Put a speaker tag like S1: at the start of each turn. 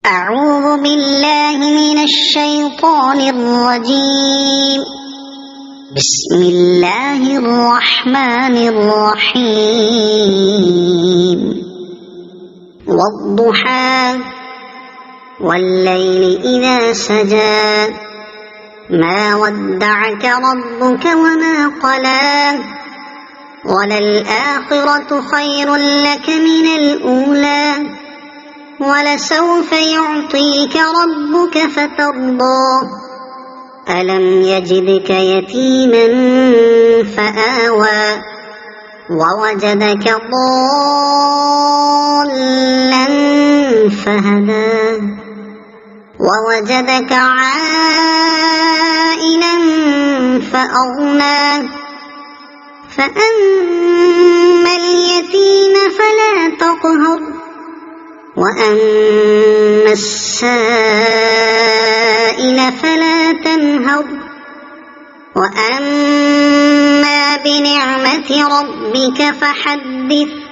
S1: أعوذ بالله من الشيطان الرجيم. بسم الله الرحمن الرحيم. والضحى والليل إذا سجى ما ودعك ربك وما قلى وللآخرة خير لك من الأولى ولسوف يعطيك ربك فترضى ألم يجدك يتيما فآوى ووجدك ضالا فهدى ووجدك عائلا فأغنى فأما اليتيم فلا تقهر وأما السائل فلا تنهر وأما بنعمة ربك فحدث.